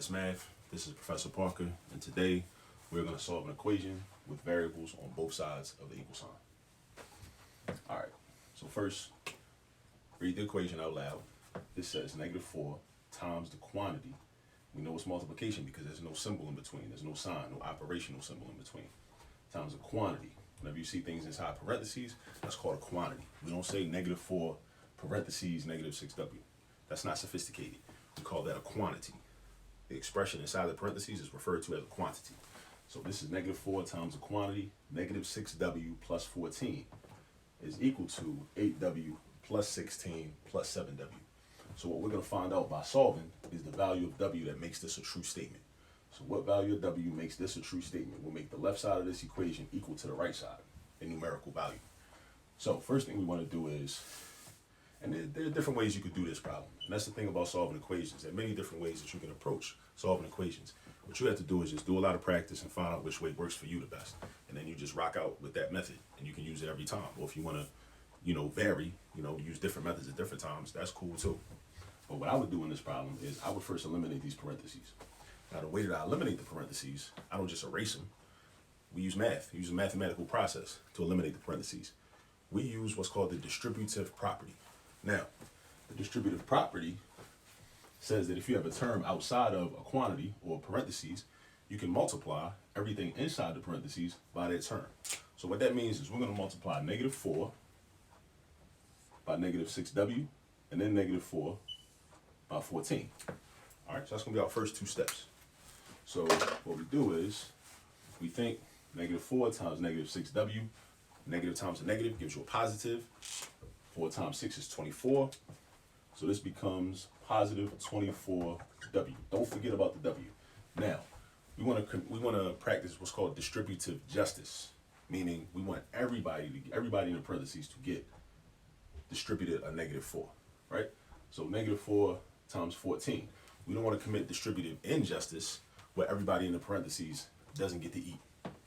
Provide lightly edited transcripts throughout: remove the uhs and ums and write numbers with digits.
It's Math. This is Professor Parker, and today we're going to solve an equation with variables on both sides of the equal sign. All right, so first, read the equation out loud. It says -4 times the quantity. We know it's multiplication because there's no symbol in between. There's no sign, no operational symbol in between. Times the quantity. Whenever you see things inside parentheses, that's called a quantity. We don't say -4 parentheses -6w. That's not sophisticated. We call that a quantity. The expression inside the parentheses is referred to as a quantity. So this is -4 times the quantity, -6w plus 14 is equal to 8w plus 16 plus 7w. So what we're going to find out by solving is the value of w that makes this a true statement. So what value of w makes this a true statement? We'll make the left side of this equation equal to the right side in numerical value. So first thing we want to do is, and there are different ways you could do this problem. And that's the thing about solving equations. There are many different ways that you can approach solving equations. What you have to do is just do a lot of practice and find out which way works for you the best. And then you just rock out with that method and you can use it every time. Or if you want to, vary, use different methods at different times, that's cool too. But what I would do in this problem is I would first eliminate these parentheses. Now the way that I eliminate the parentheses, I don't just erase them. We use math. We use a mathematical process to eliminate the parentheses. We use what's called the distributive property. Now, the distributive property says that if you have a term outside of a quantity or parentheses, you can multiply everything inside the parentheses by that term. So what that means is we're going to multiply -4 by -6w and then -4 by 14. All right, so that's going to be our first two steps. So what we do is we think -4 times -6w, negative times a negative gives you a positive. 4 times 6 is 24. So this becomes positive 24w. Don't forget about the w. Now, we want to practice what's called distributive justice, meaning we want everybody in the parentheses to get distributed a -4, right? So -4 times 14. We don't want to commit distributive injustice where everybody in the parentheses doesn't get to eat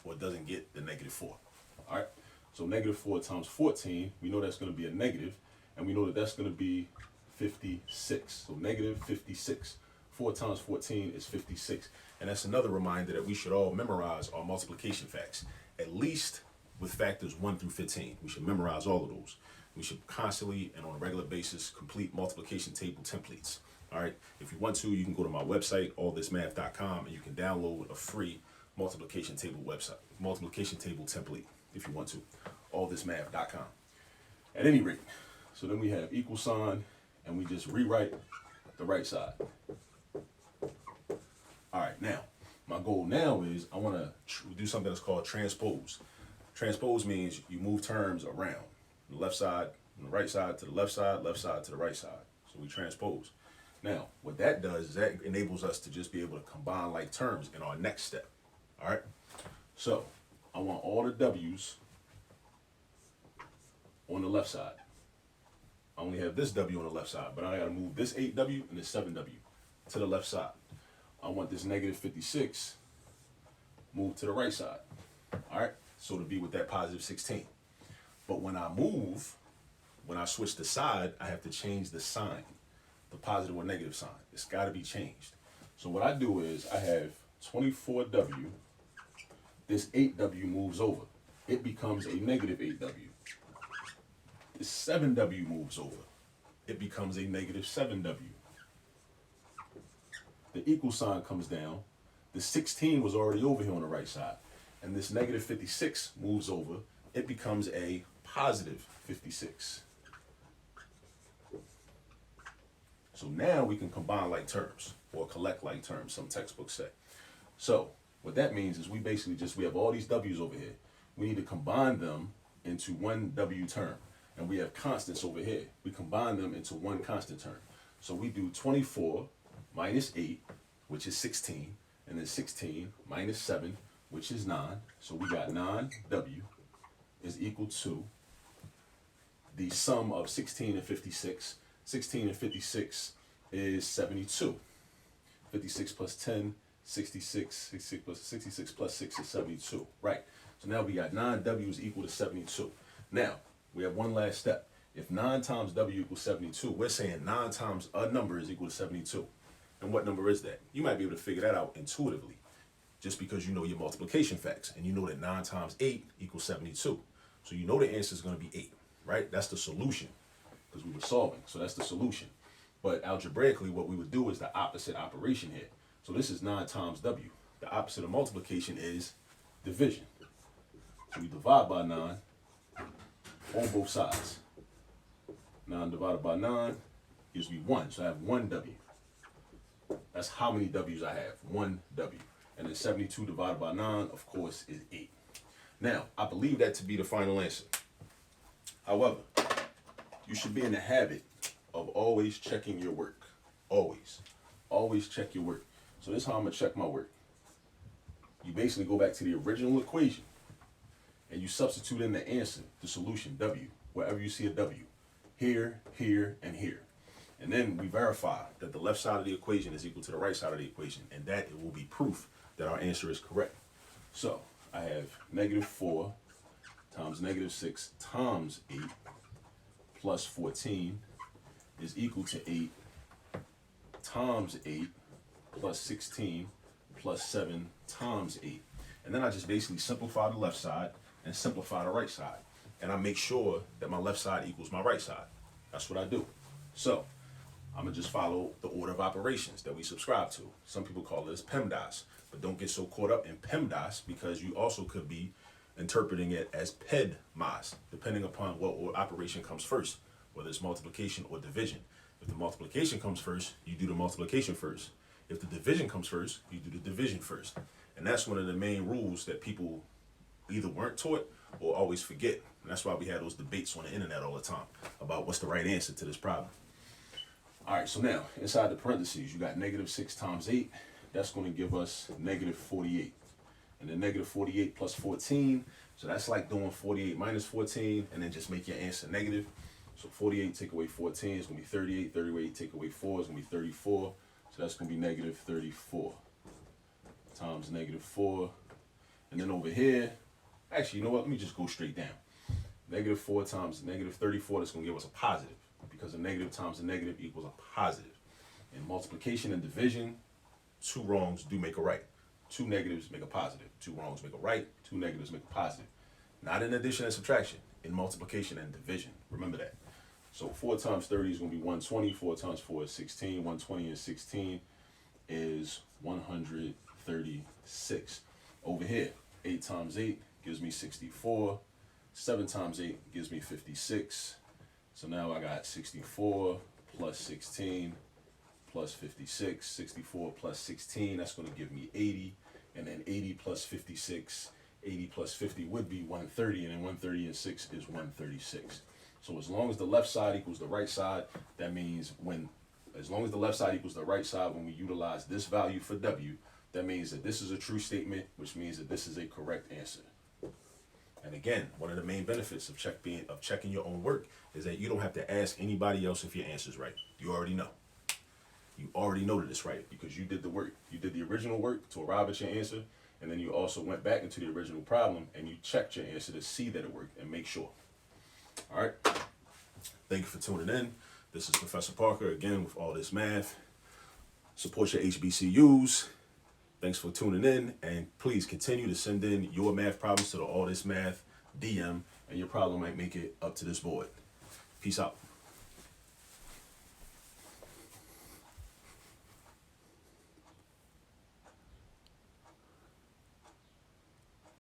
or doesn't get the -4. All right? So -4 times 14, we know that's going to be a negative, and we know that that's going to be 56. So -56. 4 times 14 is 56. And that's another reminder that we should all memorize our multiplication facts, at least with factors 1 through 15. We should memorize all of those. We should constantly and on a regular basis complete multiplication table templates. All right. If you want to, you can go to my website, allthismath.com, and you can download a free multiplication table template if you want to, allthismath.com. At any rate, so then we have equal sign, and we just rewrite the right side. All right, now, my goal now is I want to do something that's called transpose. Transpose means you move terms around. The left side, from the right side to the left side to the right side. So we transpose. Now, what that does is that enables us to just be able to combine like terms in our next step. All right? So, I want all the w's on the left side. I only have this w on the left side, but I got to move this 8w and this 7w to the left side. I want this -56 moved to the right side. All right? So to be with that positive 16. But when I switch the side, I have to change the sign, the positive or negative sign. It's got to be changed. So what I do is I have 24w. This 8w moves over. It becomes a -8w. This 7w moves over. It becomes a -7w. The equal sign comes down. The 16 was already over here on the right side. And this -56 moves over. It becomes a +56. So now we can combine like terms or collect like terms, some textbooks say. So what that means is we have all these w's over here. We need to combine them into one w term. And we have constants over here. We combine them into one constant term. So we do 24 minus 8, which is 16, and then 16 minus 7, which is 9. So we got 9w is equal to the sum of 16 and 56. 16 and 56 is 72. 56 plus 10, 66. 66 plus 6 is 72. Right. So now we got 9w is equal to 72. Now, we have one last step. If 9 times w equals 72, we're saying 9 times a number is equal to 72. And what number is that? You might be able to figure that out intuitively, just because you know your multiplication facts, and you know that 9 times 8 equals 72. So you know the answer is going to be 8, right? That's the solution, because we were solving. So that's the solution. But algebraically, what we would do is the opposite operation here. So this is 9 times W. The opposite of multiplication is division. So we divide by 9 on both sides. 9 divided by 9 gives me 1. So I have 1 W. That's how many W's I have. 1 W. And then 72 divided by 9, of course, is 8. Now, I believe that to be the final answer. However, you should be in the habit of always checking your work. Always. Always check your work. So this is how I'm going to check my work. You basically go back to the original equation and you substitute in the answer, the solution, W, wherever you see a W. Here, here, and here. And then we verify that the left side of the equation is equal to the right side of the equation, and that it will be proof that our answer is correct. So I have -4 times -6 times 8 plus 14 is equal to 8 times 8 plus 16 plus 7 times 8. And then I just basically simplify the left side and simplify the right side. And I make sure that my left side equals my right side. That's what I do. So I'm going to just follow the order of operations that we subscribe to. Some people call this PEMDAS, but don't get so caught up in PEMDAS, because you also could be interpreting it as PEDMAS, depending upon what operation comes first, whether it's multiplication or division. If the multiplication comes first, you do the multiplication first. If the division comes first, you do the division first. And that's one of the main rules that people either weren't taught or always forget. And that's why we had those debates on the internet all the time about what's the right answer to this problem. All right, so now inside the parentheses, you got -6 times 8. That's going to give us -48. And then -48 plus 14. So that's like doing 48 minus 14 and then just make your answer negative. So 48 take away 14 is going to be 38. 38 take away 4 is going to be 34. So that's going to be -34 times -4. And then over here, actually, you know what? Let me just go straight down. -4 times -34, that's going to give us a positive, because a negative times a negative equals a positive. In multiplication and division, 2 wrongs do make a right. 2 negatives make a positive. 2 wrongs make a right. 2 negatives make a positive. Not in addition and subtraction, in multiplication and division. Remember that. So 4 times 30 is going to be 120. 4 times 4 is 16. 120 and 16 is 136. Over here, 8 times 8 gives me 64. 7 times 8 gives me 56. So now I got 64 plus 16 plus 56. 64 plus 16, that's going to give me 80. And then 80 plus 56, 80 plus 50 would be 130. And then 130 and 6 is 136. So as long as the left side equals the right side, that means as long as the left side equals the right side, when we utilize this value for W, that means that this is a true statement, which means that this is a correct answer. And again, one of the main benefits of checking your own work is that you don't have to ask anybody else if your answer's right. You already know. You already know that it's right because you did the work. You did the original work to arrive at your answer, and then you also went back into the original problem and you checked your answer to see that it worked and make sure. All right. Thank you for tuning in. This is Professor Parker again with All This Math. Support your HBCUs. Thanks for tuning in, and please continue to send in your math problems to the All This Math DM, and your problem might make it up to this board. Peace out.